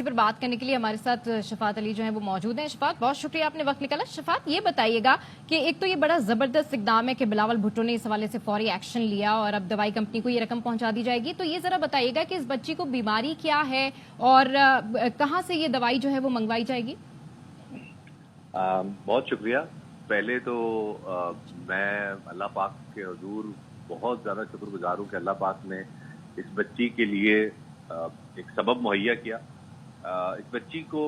پر بات کرنے کے لیے ہمارے ساتھ شفاعت علی جو ہیں وہ موجود ہیں. شفاعت، بہت شکریہ آپ نے وقت نکالا. شفاعت، یہ بتائیے گا کہ ایک تو یہ بڑا زبردست اقدام ہے کہ بلاول بھٹو نے اس حوالے سے فوری ایکشن لیا اور اب دوائی کمپنی کو یہ رقم پہنچا دی جائے گی. تو یہ ذرا بتائیے گا کہ اس بچی کو بیماری کیا ہے اور کہاں سے یہ دوائی جو ہے وہ منگوائی جائے گی؟ بہت شکریہ. پہلے تو میں اللہ پاک کے حضور بہت زیادہ شکر گزار ہوں کہ اللہ پاک نے اس بچی کے لیے ایک سبب مہیا کیا. اس بچی کو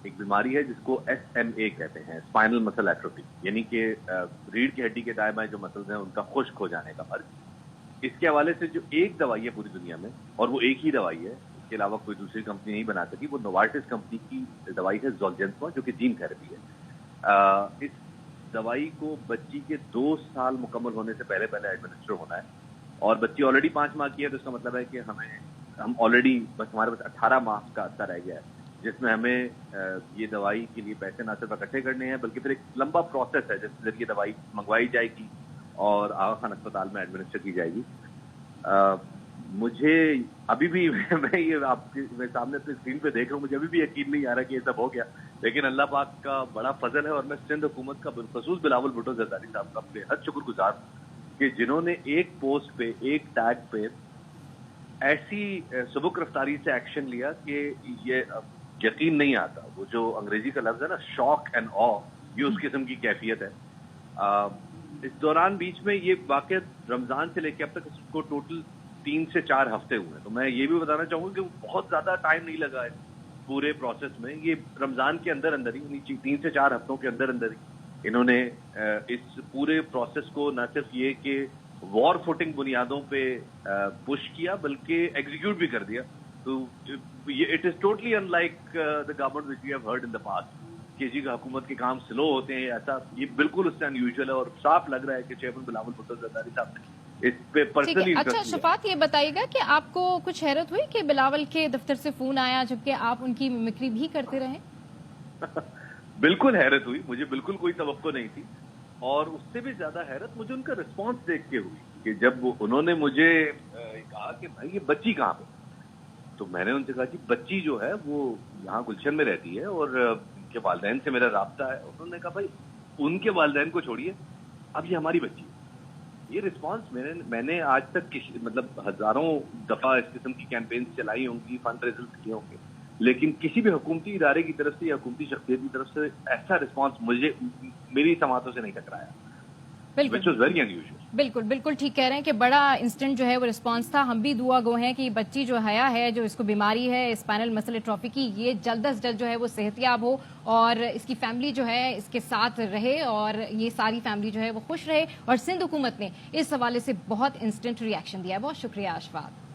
ایک بیماری ہے جس کو SMA کہتے ہیں، اسپائنل مسل ایٹروفی، یعنی کہ ریڑھ کی ہڈی کے دائیں بائیں جو مسلز ہیں ان کا خشک ہو جانے کا مرض. اس کے حوالے سے جو ایک دوائی ہے پوری دنیا میں، اور وہ ایک ہی دوائی ہے، اس کے علاوہ کوئی دوسری کمپنی نہیں بنا سکی، وہ نوارٹس کمپنی کی دوائی ہے زولجنسما، جو کہ جین تھراپی ہے. اس دوائی کو بچی کے 2 سال مکمل ہونے سے پہلے ایڈمنسٹر ہونا ہے، اور بچی آلریڈی 5 ماہ کی ہے، تو اس کا مطلب ہے کہ ہم آلریڈی بس ہمارے پاس 18 ماہ کا عرصہ رہ گیا ہے، جس میں ہمیں یہ دوائی کے لیے پیسے نہ صرف اکٹھے کرنے ہیں بلکہ پھر ایک لمبا پروسیس ہے جس کے ذریعے دوائی منگوائی جائے گی اور آغا خان اسپتال میں ایڈمنسٹر کی جائے گی. مجھے ابھی بھی میں یہ آپ کے سامنے اپنے اسکرین پہ دیکھ رہا ہوں، مجھے ابھی بھی یقین نہیں آ رہا کہ یہ سب ہو گیا، لیکن اللہ پاک کا بڑا فضل ہے. اور میں سندھ حکومت کا بالخصوص بلاول بھٹو زرداری صاحب کا بے حد شکر گزار ہوں کہ جنہوں نے ایک پوسٹ پہ، ایک ٹیگ پہ ایسی سبک رفتاری سے ایکشن لیا کہ یہ یقین نہیں آتا. وہ جو انگریزی کا لفظ ہے نا، شاک اینڈ آ، یہ اس قسم کی کیفیت ہے. اس دوران بیچ میں یہ واقع رمضان سے لے کے اب تک اس کو ٹوٹل 3 سے 4 ہفتے ہوئے ہیں. تو میں یہ بھی بتانا چاہوں گا کہ بہت زیادہ ٹائم نہیں لگا ہے پورے پروسیس میں. یہ رمضان کے اندر ہی 3 سے 4 ہفتوں کے اندر ہی انہوں نے اس پورے پروسیس کو نہ صرف یہ کہ وار فوٹنگ بنیادوں پہ پش کیا بلکہ ایگزیکیوٹ بھی کر دیا. تو it is totally in like the government which we have heard in the past کہ جی حکومت کے کام سلو ہوتے ہیں، ایسا یہ بالکل اس سے ان یوزول ہے. اور صاف لگ رہا ہے کہ چیئرمین بلاول بھٹو زرداری صاحب نے اس پہ پرسنلی اچھا شفاعت، یہ بتائیے گا کہ آپ کو کچھ حیرت ہوئی کہ بلاول کے دفتر سے فون آیا جبکہ آپ ان کی ممکری بھی کرتے رہے؟ بالکل حیرت ہوئی، مجھے بالکل کوئی توقع نہیں تھی. اور اس سے بھی زیادہ حیرت مجھے ان کا رسپانس دیکھ کے ہوئی کہ جب انہوں نے مجھے کہا کہ بھائی یہ بچی کہاں پہ، تو میں نے ان سے کہا کہ بچی جو ہے وہ یہاں گلشن میں رہتی ہے اور ان کے والدین سے میرا رابطہ ہے. انہوں نے کہا بھائی ان کے والدین کو چھوڑیے، اب یہ ہماری بچی ہے. یہ رسپانس میں نے آج تک مطلب ہزاروں دفعہ اس قسم کی کیمپینز چلائی ہوں گی، فنڈ ریزلز کیے ہوں گے، لیکن کسی بھی حکومتی ادارے کی طرف سے یا حکومتی شخصیت کی طرف سے ایسا رسپانس مجھے میری سماعتوں سے نہیں ٹکرایا. which was very unusual. بالکل ٹھیک کہہ رہے ہیں کہ بڑا انسٹنٹ جو ہے وہ رسپانس تھا. ہم بھی دعا گو ہیں کہ یہ بچی جو حیا ہے، جو اس کو بیماری ہے اسپائنل مسل ایٹروفی کی، یہ جلد از جلد جو ہے وہ صحت یاب ہو اور اس کی فیملی جو ہے اس کے ساتھ رہے اور یہ ساری فیملی جو ہے وہ خوش رہے. اور سندھ حکومت نے اس حوالے سے بہت انسٹنٹ ری ایکشن دیا ہے. بہت شکریہ اشفاق.